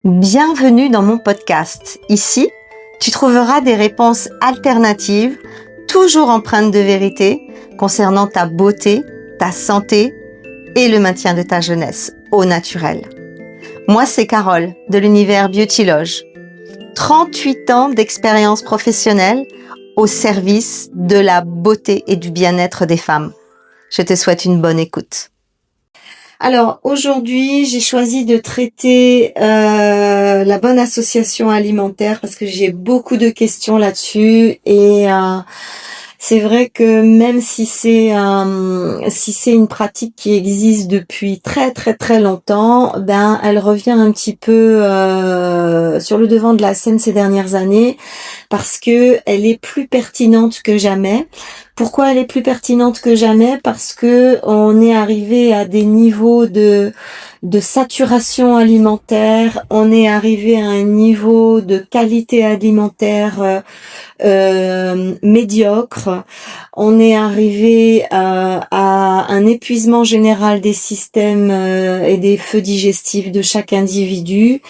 Bienvenue dans mon podcast. Ici, tu trouveras des réponses alternatives, toujours empreintes de vérité, concernant ta beauté, ta santé et le maintien de ta jeunesse au naturel. Moi, c'est Carole de l'univers Beautyloge. 38 ans d'expérience professionnelle au service de la beauté et du bien-être des femmes. Je te souhaite une bonne écoute. Alors aujourd'hui, j'ai choisi de traiter la bonne association alimentaire parce que j'ai beaucoup de questions là-dessus et c'est vrai que même si c'est une pratique qui existe depuis très très très longtemps, ben elle revient un petit peu sur le devant de la scène ces dernières années parce que elle est plus pertinente que jamais. Pourquoi elle est plus pertinente que jamais? Parce que on est arrivé à des niveaux de saturation alimentaire, on est arrivé à un niveau de qualité alimentaire médiocre. On est arrivé à un épuisement général des systèmes et des feux digestifs de chaque individu.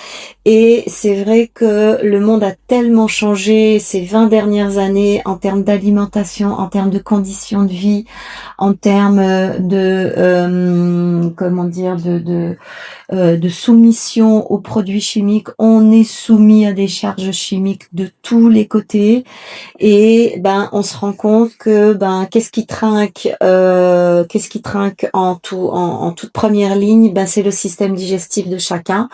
Et c'est vrai que le monde a tellement changé ces 20 dernières années en termes d'alimentation, en termes de conditions de vie, en termes de soumission aux produits chimiques. On est soumis à des charges chimiques de tous les côtés. Et ben on se rend compte que qu'est-ce qui trinque en toute première ligne, c'est le système digestif de chacun.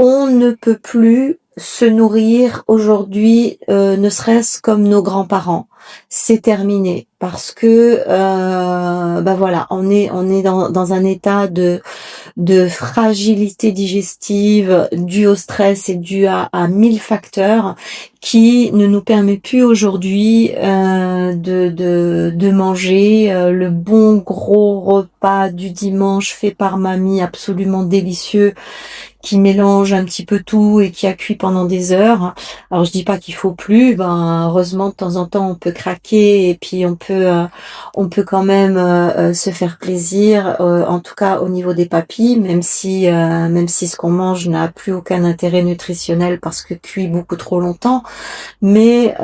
On ne peut plus se nourrir aujourd'hui, ne serait-ce comme nos grands-parents. C'est terminé parce que voilà, on est dans un état de fragilité digestive due au stress et due à 1000 facteurs qui ne nous permet plus aujourd'hui de manger le bon gros repas du dimanche fait par mamie, absolument délicieux, qui mélange un petit peu tout et qui a cuit pendant des heures. Alors je dis pas qu'il faut plus, heureusement de temps en temps on peut craquer et puis on peut quand même se faire plaisir, en tout cas au niveau des papilles, même si ce qu'on mange n'a plus aucun intérêt nutritionnel parce que cuit beaucoup trop longtemps. Mais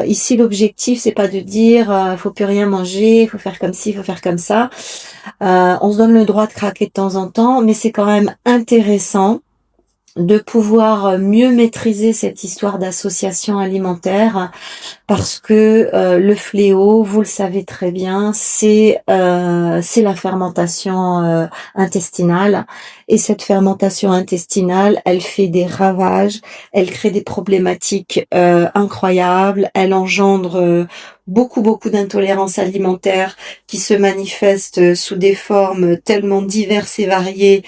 ici l'objectif c'est pas de dire faut plus rien manger, faut faire comme ci, faut faire comme ça. On se donne le droit de craquer de temps en temps, mais c'est quand même intéressant de pouvoir mieux maîtriser cette histoire d'association alimentaire parce que le fléau, vous le savez très bien, c'est la fermentation intestinale. Et cette fermentation intestinale, elle fait des ravages, elle crée des problématiques incroyables, elle engendre beaucoup d'intolérances alimentaires qui se manifestent sous des formes tellement diverses et variées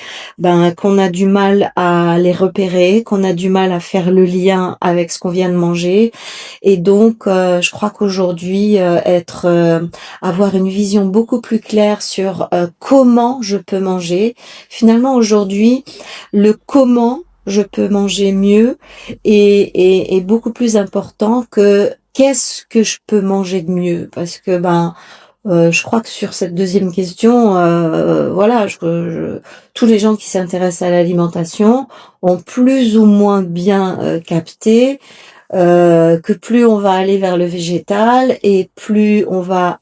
qu'on a du mal à les repérer, qu'on a du mal à faire le lien avec ce qu'on vient de manger. Et donc je crois qu'aujourd'hui avoir une vision beaucoup plus claire sur comment je peux manger. Finalement aujourd'hui, le comment je peux manger mieux est beaucoup plus important que qu'est-ce que je peux manger de mieux, parce que je crois que sur cette deuxième question, tous les gens qui s'intéressent à l'alimentation ont plus ou moins bien capté que plus on va aller vers le végétal et plus on va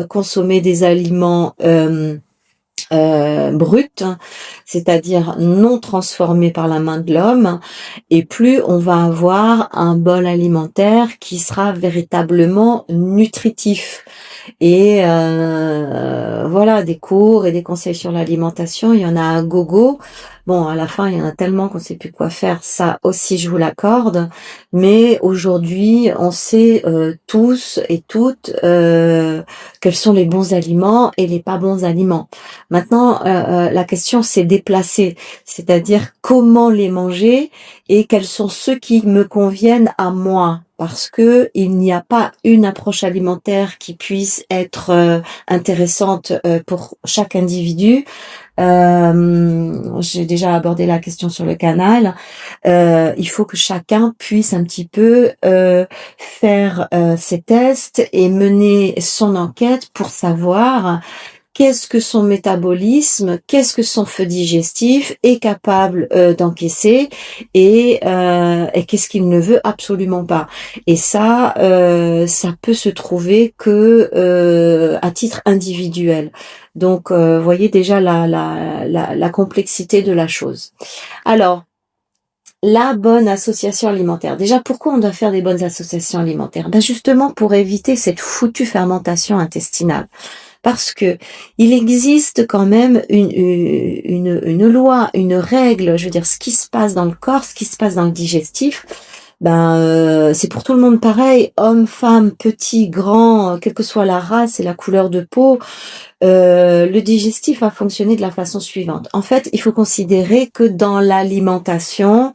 consommer des aliments brut, c'est-à-dire non transformé par la main de l'homme, et plus on va avoir un bol alimentaire qui sera véritablement nutritif. Et voilà, des cours et des conseils sur l'alimentation, il y en a à gogo. Bon, à la fin, il y en a tellement qu'on sait plus quoi faire, ça aussi je vous l'accorde, mais aujourd'hui, on sait tous et toutes quels sont les bons aliments et les pas bons aliments. Maintenant, la question c'est déplacer, c'est-à-dire comment les manger et quels sont ceux qui me conviennent à moi. Parce que il n'y a pas une approche alimentaire qui puisse être intéressante pour chaque individu. J'ai déjà abordé la question sur le canal. Il faut que chacun puisse un petit peu faire ses tests et mener son enquête pour savoir qu'est-ce que son métabolisme, qu'est-ce que son feu digestif est capable d'encaisser et qu'est-ce qu'il ne veut absolument pas. Et ça peut se trouver que à titre individuel. Donc, voyez déjà la complexité de la chose. Alors, la bonne association alimentaire. Déjà, pourquoi on doit faire des bonnes associations alimentaires? Ben justement pour éviter cette foutue fermentation intestinale. Parce que il existe quand même une loi, une règle, je veux dire, ce qui se passe dans le corps, ce qui se passe dans le digestif, c'est pour tout le monde pareil, homme, femme, petit, grand, quelle que soit la race et la couleur de peau, le digestif va fonctionner de la façon suivante. En fait, il faut considérer que dans l'alimentation,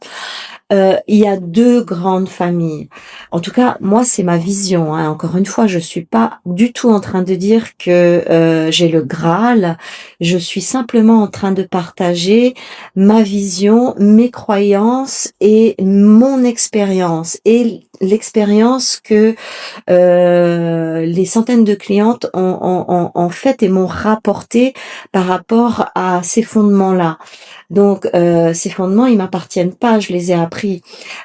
il y a deux grandes familles. En tout cas, moi, c'est ma vision. Hein. Encore une fois, je suis pas du tout en train de dire que j'ai le Graal. Je suis simplement en train de partager ma vision, mes croyances et mon expérience et l'expérience que les centaines de clientes ont fait et m'ont rapporté par rapport à ces fondements-là. Donc, ces fondements, ils m'appartiennent pas, je les ai appris.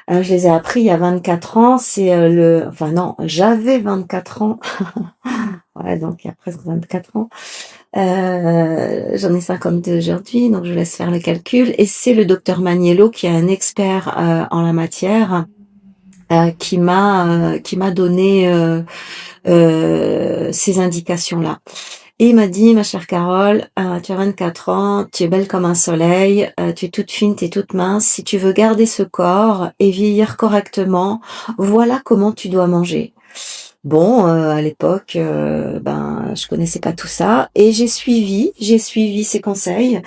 Je les ai appris il y a 24 ans, j'avais 24 ans. Ouais, donc il y a presque 24 ans. J'en ai 52 aujourd'hui, donc je vous laisse faire le calcul. Et c'est le docteur Maniello, qui est un expert en la matière, qui m'a donné ces indications-là. Et il m'a dit, ma chère Carole, tu as 24 ans, tu es belle comme un soleil, tu es toute fine, tu es toute mince. Si tu veux garder ce corps et vieillir correctement, voilà comment tu dois manger. Bon, à l'époque, je connaissais pas tout ça et j'ai suivi ses conseils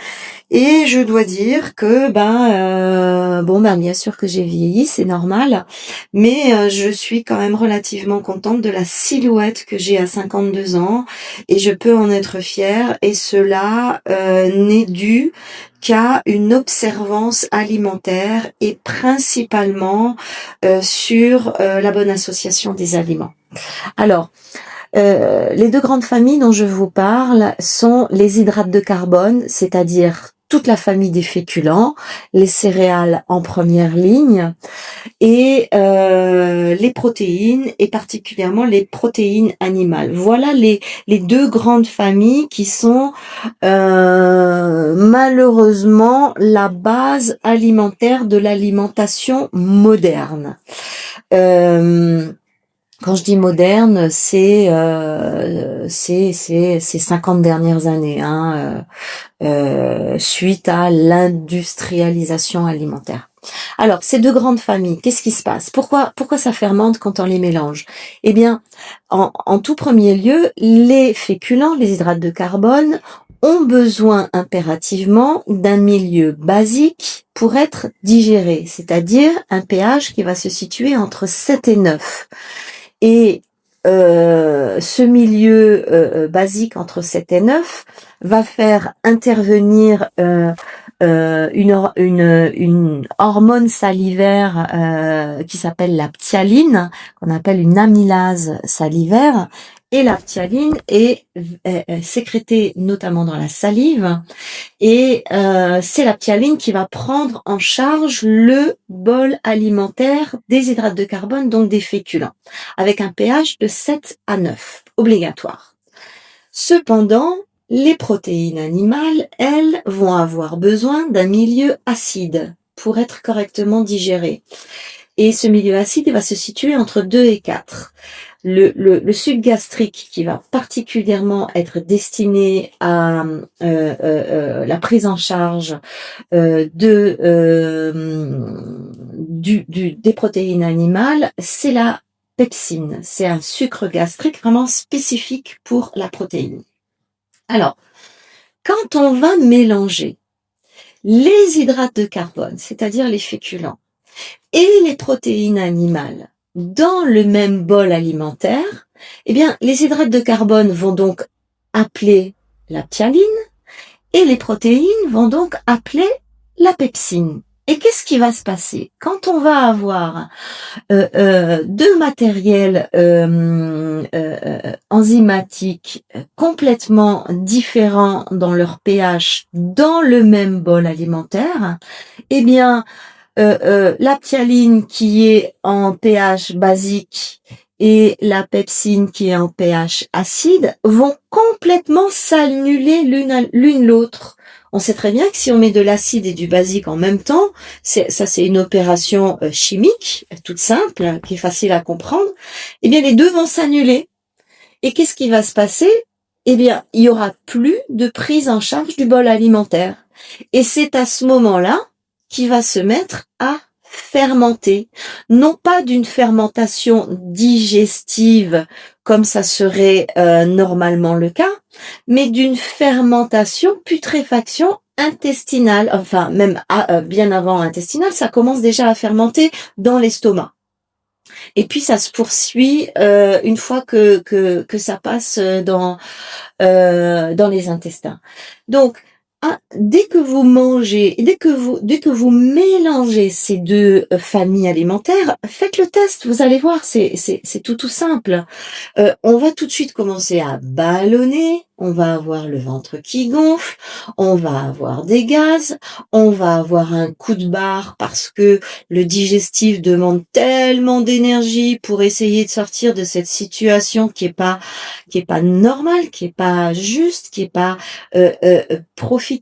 et je dois dire que bien sûr que j'ai vieilli, c'est normal, mais je suis quand même relativement contente de la silhouette que j'ai à 52 ans et je peux en être fière et cela n'est dû qu'à une observance alimentaire et principalement sur la bonne association des aliments. Alors, les deux grandes familles dont je vous parle sont les hydrates de carbone, c'est-à-dire toute la famille des féculents, les céréales en première ligne, et les protéines, et particulièrement les protéines animales. Voilà les deux grandes familles qui sont malheureusement la base alimentaire de l'alimentation moderne. Quand je dis moderne, c'est ces 50 dernières années, suite à l'industrialisation alimentaire. Alors, ces deux grandes familles, qu'est-ce qui se passe? Pourquoi ça fermente quand on les mélange? Eh bien, en tout premier lieu, les féculents, les hydrates de carbone, ont besoin impérativement d'un milieu basique pour être digérés, c'est-à-dire un pH qui va se situer entre 7 et 9. Et ce milieu basique entre 7 et 9 va faire intervenir une hormone salivaire qui s'appelle la ptyaline, qu'on appelle une amylase salivaire. Et la ptyaline est sécrétée notamment dans la salive. Et c'est la ptyaline qui va prendre en charge le bol alimentaire des hydrates de carbone, donc des féculents, avec un pH de 7 à 9, obligatoire. Cependant, les protéines animales, elles, vont avoir besoin d'un milieu acide pour être correctement digérées. Et ce milieu acide, il va se situer entre 2 et 4. Le suc gastrique qui va particulièrement être destiné à la prise en charge des protéines animales, c'est la pepsine. C'est un sucre gastrique vraiment spécifique pour la protéine. Alors, quand on va mélanger les hydrates de carbone, c'est-à-dire les féculents, et les protéines animales dans le même bol alimentaire, eh bien, les hydrates de carbone vont donc appeler la ptyaline et les protéines vont donc appeler la pepsine. Et qu'est-ce qui va se passer? Quand on va avoir 2 matériels enzymatiques complètement différents dans leur pH dans le même bol alimentaire, eh bien, la ptyaline qui est en pH basique et la pepsine qui est en pH acide vont complètement s'annuler l'une l'autre. On sait très bien que si on met de l'acide et du basique en même temps, c'est une opération chimique, toute simple, qui est facile à comprendre, eh bien les deux vont s'annuler. Et qu'est-ce qui va se passer? Eh bien, il y aura plus de prise en charge du bol alimentaire. Et c'est à ce moment-là qu'il va se mettre à fermenter. Non pas d'une fermentation digestive comme ça serait normalement le cas, mais d'une fermentation, putréfaction intestinale, enfin même bien avant intestinale, ça commence déjà à fermenter dans l'estomac. Et puis ça se poursuit une fois que ça passe dans les intestins. Donc dès que vous mangez, dès que vous mélangez ces deux familles alimentaires, faites le test, vous allez voir, c'est tout simple. On va tout de suite commencer à ballonner, on va avoir le ventre qui gonfle, on va avoir des gaz, on va avoir un coup de barre parce que le digestif demande tellement d'énergie pour essayer de sortir de cette situation qui est pas normale, qui est pas juste, qui est pas profitable.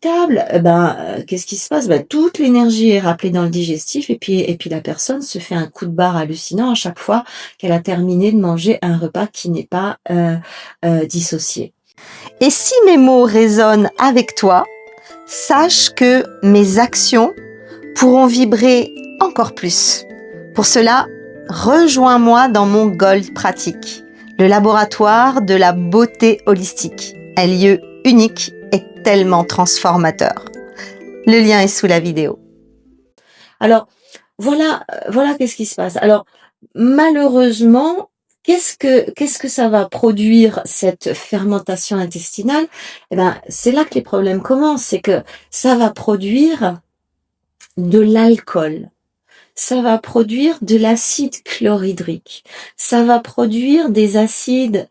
Qu'est-ce qui se passe? Toute l'énergie est rappelée dans le digestif et puis la personne se fait un coup de barre hallucinant à chaque fois qu'elle a terminé de manger un repas qui n'est pas dissocié. Et si mes mots résonnent avec toi, sache que mes actions pourront vibrer encore plus. Pour cela, rejoins-moi dans mon Gold Pratique, le laboratoire de la beauté holistique, un lieu unique et tellement transformateur. Le lien est sous la vidéo. Alors, voilà qu'est-ce qui se passe. Alors, malheureusement, qu'est-ce que ça va produire, cette fermentation intestinale? C'est là que les problèmes commencent, c'est que ça va produire de l'alcool. Ça va produire de l'acide chlorhydrique, ça va produire des acides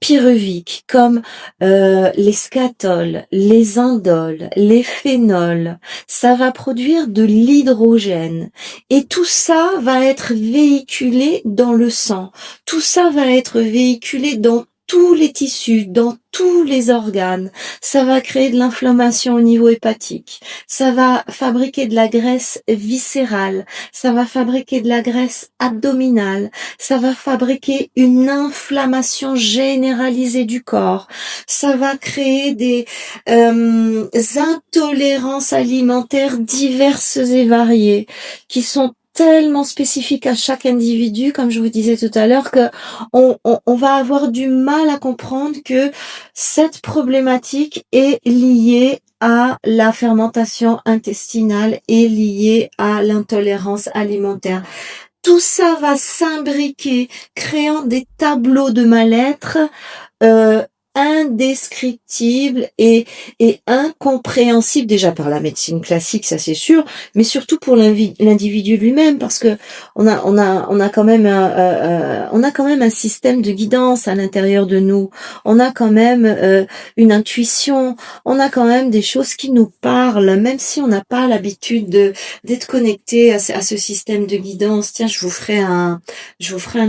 pyruviques comme les scatols, les indoles, les phénols, ça va produire de l'hydrogène et tout ça va être véhiculé dans le sang, tout ça va être véhiculé dans tous les tissus, dans tous les organes, ça va créer de l'inflammation au niveau hépatique, ça va fabriquer de la graisse viscérale, ça va fabriquer de la graisse abdominale, ça va fabriquer une inflammation généralisée du corps, ça va créer des intolérances alimentaires diverses et variées qui sont tellement spécifique à chaque individu, comme je vous disais tout à l'heure, que on va avoir du mal à comprendre que cette problématique est liée à la fermentation intestinale et liée à l'intolérance alimentaire. Tout ça va s'imbriquer, créant des tableaux de mal-être indescriptible et incompréhensible déjà par la médecine classique, ça c'est sûr, mais surtout pour l'individu lui-même, parce que on a quand même un système de guidance à l'intérieur de nous, on a quand même une intuition, on a quand même des choses qui nous parlent, même si on n'a pas l'habitude d'être connecté à ce système de guidance. Tiens, je vous ferai un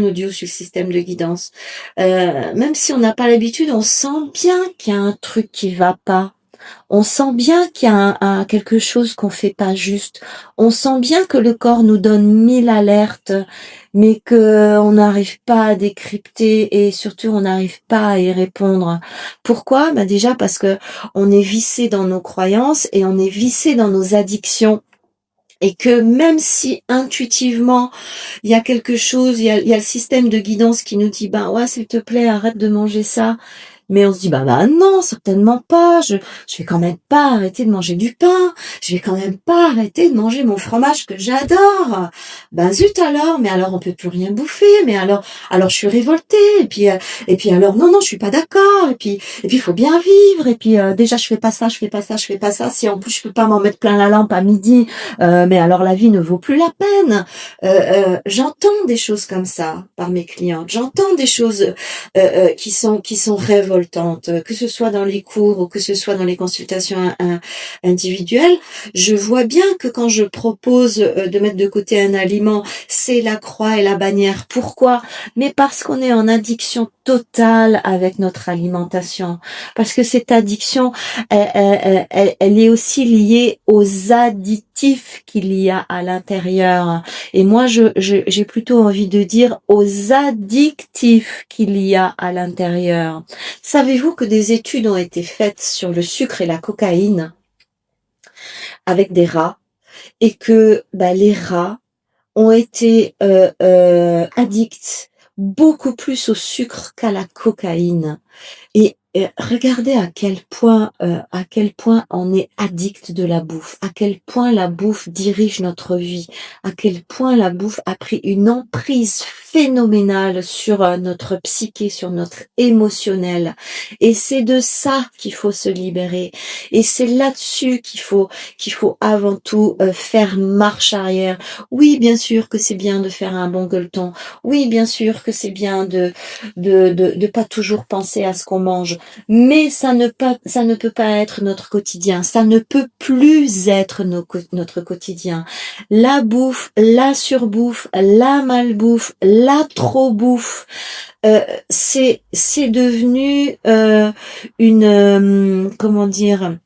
audio sur le système de guidance. Même si on n'a pas l'habitude, on sent bien qu'il y a un truc qui va pas. On sent bien qu'il y a quelque chose qu'on fait pas juste. On sent bien que le corps nous donne 1000 alertes, mais que on n'arrive pas à décrypter et surtout on n'arrive pas à y répondre. Pourquoi? Déjà parce que on est vissé dans nos croyances et on est vissé dans nos addictions. Et que même si intuitivement il y a quelque chose, il y a le système de guidance qui nous dit ouais, s'il te plaît, arrête de manger ça. Mais on se dit non, certainement pas, je vais quand même pas arrêter de manger du pain, je vais quand même pas arrêter de manger mon fromage que j'adore. ben zut alors, mais alors on peut plus rien bouffer, mais alors je suis révoltée, et puis alors non, je suis pas d'accord, et puis il faut bien vivre, et puis déjà je fais pas ça, si en plus je peux pas m'en mettre plein la lampe à midi, mais alors la vie ne vaut plus la peine. J'entends des choses comme ça par mes clientes, j'entends des choses qui sont révoltantes, que ce soit dans les cours ou que ce soit dans les consultations individuelles. Je vois bien que quand je propose de mettre de côté un aliment, c'est la croix et la bannière. Pourquoi? Mais parce qu'on est en addiction totale avec notre alimentation. Parce que cette addiction, elle est aussi liée aux additifs qu'il y a à l'intérieur. Et moi, j'ai plutôt envie de dire aux addictifs qu'il y a à l'intérieur. Savez-vous que des études ont été faites sur le sucre et la cocaïne avec des rats, et que les rats ont été addicts beaucoup plus au sucre qu'à la cocaïne. Et regardez à quel point on est addict de la bouffe, à quel point la bouffe dirige notre vie, à quel point la bouffe a pris une emprise phénoménale sur notre psyché, sur notre émotionnel. Et c'est de ça qu'il faut se libérer. Et c'est là-dessus qu'il faut avant tout faire marche arrière. Oui, bien sûr que c'est bien de faire un bon gueuleton. Oui, bien sûr que c'est bien de pas toujours penser à ce qu'on mange. Mais ça ne peut pas être notre quotidien. Ça ne peut plus être notre quotidien. La bouffe, la surbouffe, la malbouffe, la trop bouffe, c'est devenu comment dire,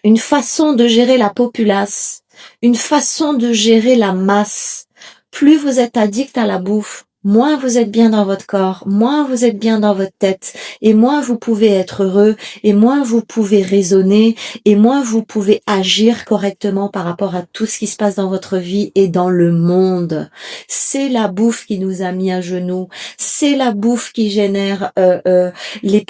une façon de gérer la populace, une façon de gérer la masse. Plus vous êtes addict à la bouffe, moins vous êtes bien dans votre corps, moins vous êtes bien dans votre tête, et moins vous pouvez être heureux, et moins vous pouvez raisonner, et moins vous pouvez agir correctement par rapport à tout ce qui se passe dans votre vie et dans le monde. C'est la bouffe qui nous a mis à genoux, c'est la bouffe qui génère les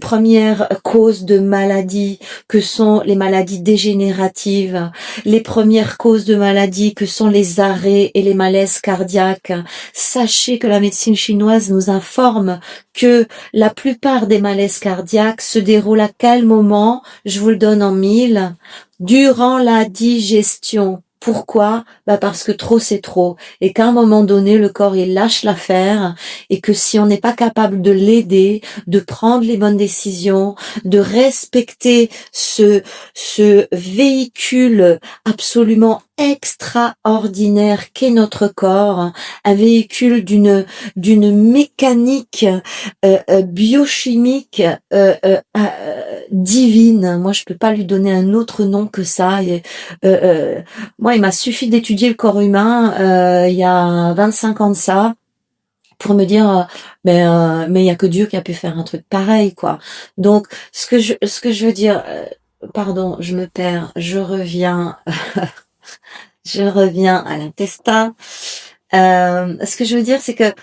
premières causes de maladies, que sont les maladies dégénératives, les premières causes de maladies que sont les arrêts et les malaises cardiaques. Sachez que la médecine chinoise nous informe que la plupart des malaises cardiaques se déroulent à quel moment? Je vous le donne en mille. Durant la digestion. Pourquoi? Parce que trop c'est trop, et qu'à un moment donné le corps il lâche l'affaire, et que si on n'est pas capable de l'aider, de prendre les bonnes décisions, de respecter ce véhicule absolument extraordinaire qu'est notre corps, un véhicule d'une mécanique biochimique divine. Moi je peux pas lui donner un autre nom que ça. Et, moi il m'a suffi d'étudier le corps humain il y a 25 ans de ça pour me dire mais il y a que Dieu qui a pu faire un truc pareil, quoi. Donc ce que je veux dire, pardon, je me perds, je reviens à l'intestin. Ce que je veux dire, c'est que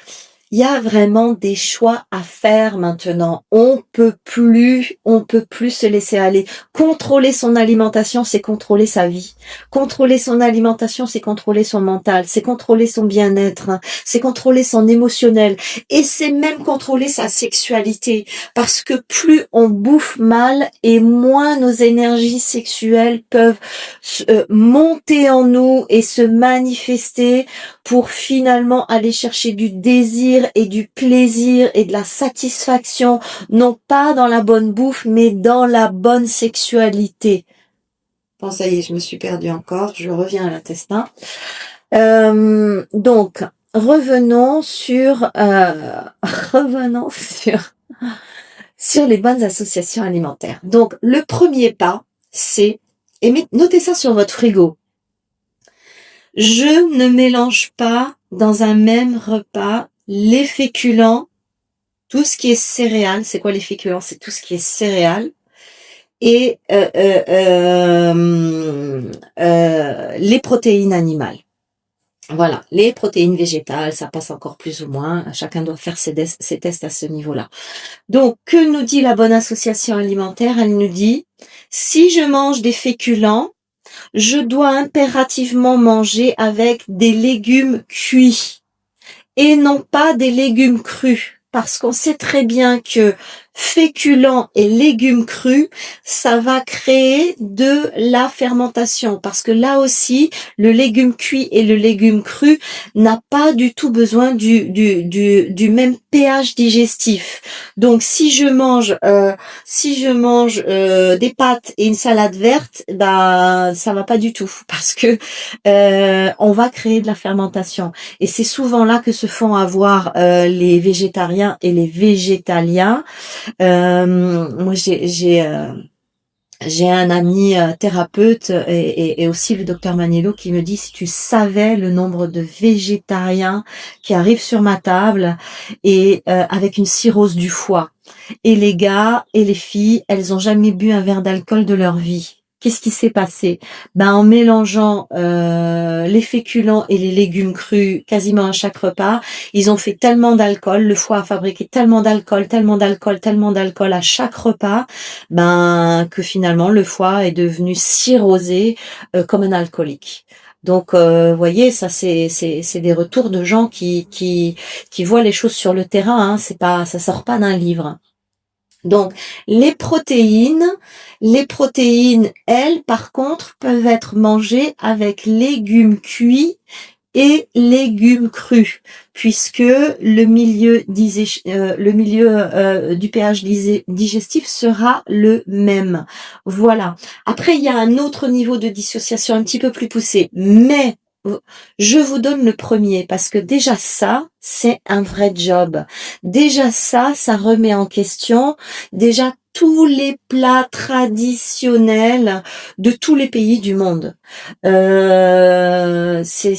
il y a vraiment des choix à faire maintenant. On peut plus se laisser aller. Contrôler son alimentation, c'est contrôler sa vie. Contrôler son alimentation, c'est contrôler son mental, c'est contrôler son bien-être, hein. C'est contrôler son émotionnel, et c'est même contrôler sa sexualité. Parce que plus on bouffe mal, et moins nos énergies sexuelles peuvent monter en nous et se manifester pour finalement aller chercher du désir et du plaisir et de la satisfaction, non pas dans la bonne bouffe, mais dans la bonne sexualité. Bon, ça y est, je me suis perdue encore, je reviens à l'intestin. Donc, revenons sur sur les bonnes associations alimentaires. Donc, le premier pas, c'est, et notez ça sur votre frigo, je ne mélange pas dans un même repas les féculents, tout ce qui est céréales. C'est quoi les féculents? C'est tout ce qui est céréales, et les protéines animales. Voilà, les protéines végétales, ça passe encore plus ou moins. Chacun doit faire ses tests à ce niveau-là. Donc, que nous dit la bonne association alimentaire? Elle nous dit, si je mange des féculents, je dois impérativement manger avec des légumes cuits et non pas des légumes crus. Parce qu'on sait très bien que féculents et légumes crus, ça va créer de la fermentation. Parce que là aussi, le légume cuit et le légume cru n'a pas du tout besoin du même pH digestif. Donc si je mange des pâtes et une salade verte, bah ça va pas du tout parce que on va créer de la fermentation. Et c'est souvent là que se font avoir les végétariens et les végétaliens. Moi, j'ai un ami thérapeute et aussi le docteur Maniello qui me dit, si tu savais le nombre de végétariens qui arrivent sur ma table et avec une cirrhose du foie. Et les gars et les filles, elles ont jamais bu un verre d'alcool de leur vie. Qu'est-ce qui s'est passé? En mélangeant les féculents et les légumes crus quasiment à chaque repas, ils ont fait tellement d'alcool, le foie a fabriqué tellement d'alcool à chaque repas, que finalement le foie est devenu cirrhosé comme un alcoolique. Donc, voyez, ça c'est des retours de gens qui voient les choses sur le terrain. Hein, ça sort pas d'un livre. Donc, les protéines, elles, par contre, peuvent être mangées avec légumes cuits et légumes crus, puisque le milieu du pH digestif sera le même. Voilà. Après, il y a un autre niveau de dissociation un petit peu plus poussé, mais je vous donne le premier parce que déjà ça, c'est un vrai job. Déjà ça remet en question déjà tous les plats traditionnels de tous les pays du monde. C'est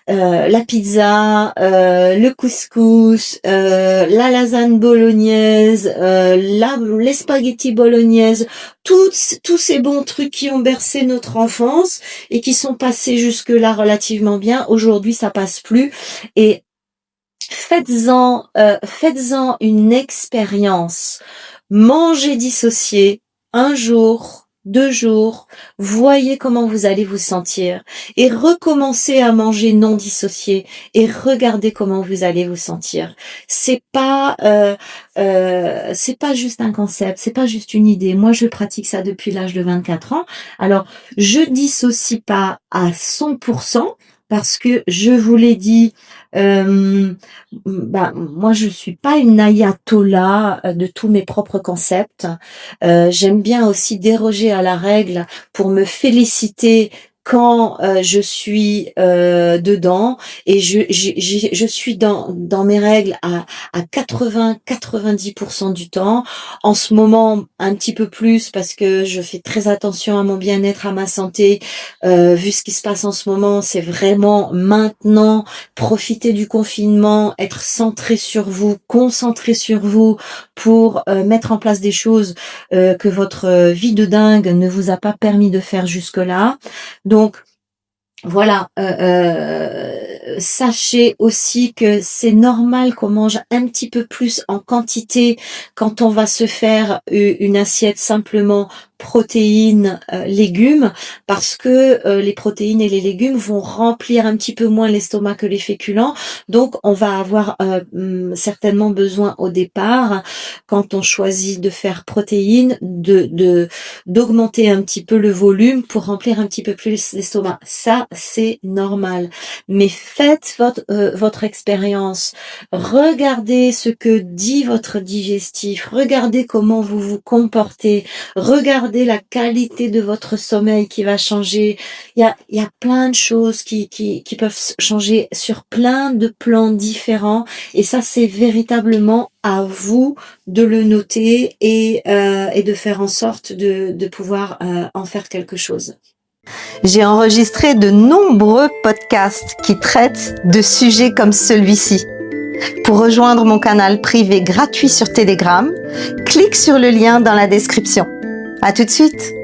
la pizza, le couscous, la lasagne bolognaise, les spaghettis bolognaises, tous ces bons trucs qui ont bercé notre enfance et qui sont passés jusque-là relativement bien. Aujourd'hui, ça passe plus. Et faites-en une expérience. Mangez dissocié un jour, 2 jours, voyez comment vous allez vous sentir et recommencez à manger non dissocié et regardez comment vous allez vous sentir. C'est pas juste un concept, c'est pas juste une idée. Moi, je pratique ça depuis l'âge de 24 ans. Alors, je dissocie pas à 100% parce que je vous l'ai dit, moi je suis pas une ayatollah de tous mes propres concepts. J'aime bien aussi déroger à la règle pour me féliciter quand je suis dedans et je suis dans mes règles à 80-90% du temps. En ce moment un petit peu plus parce que je fais très attention à mon bien-être, à ma santé. Vu ce qui se passe en ce moment, c'est vraiment maintenant profiter du confinement, être centré sur vous, concentré sur vous pour mettre en place des choses que votre vie de dingue ne vous a pas permis de faire jusque-là. Donc voilà, sachez aussi que c'est normal qu'on mange un petit peu plus en quantité quand on va se faire une assiette simplement protéines, légumes, parce que les protéines et les légumes vont remplir un petit peu moins l'estomac que les féculents. Donc, on va avoir certainement besoin au départ, quand on choisit de faire protéines, d'augmenter un petit peu le volume pour remplir un petit peu plus l'estomac. Ça, c'est normal. Mais faites votre expérience. Regardez ce que dit votre digestif. Regardez comment vous vous comportez. Regardez la qualité de votre sommeil qui va changer. Il y a plein de choses qui peuvent changer sur plein de plans différents. Et ça, c'est véritablement à vous de le noter et de faire en sorte de pouvoir en faire quelque chose. J'ai enregistré de nombreux podcasts qui traitent de sujets comme celui-ci. Pour rejoindre mon canal privé gratuit sur Telegram, clique sur le lien dans la description. À tout de suite!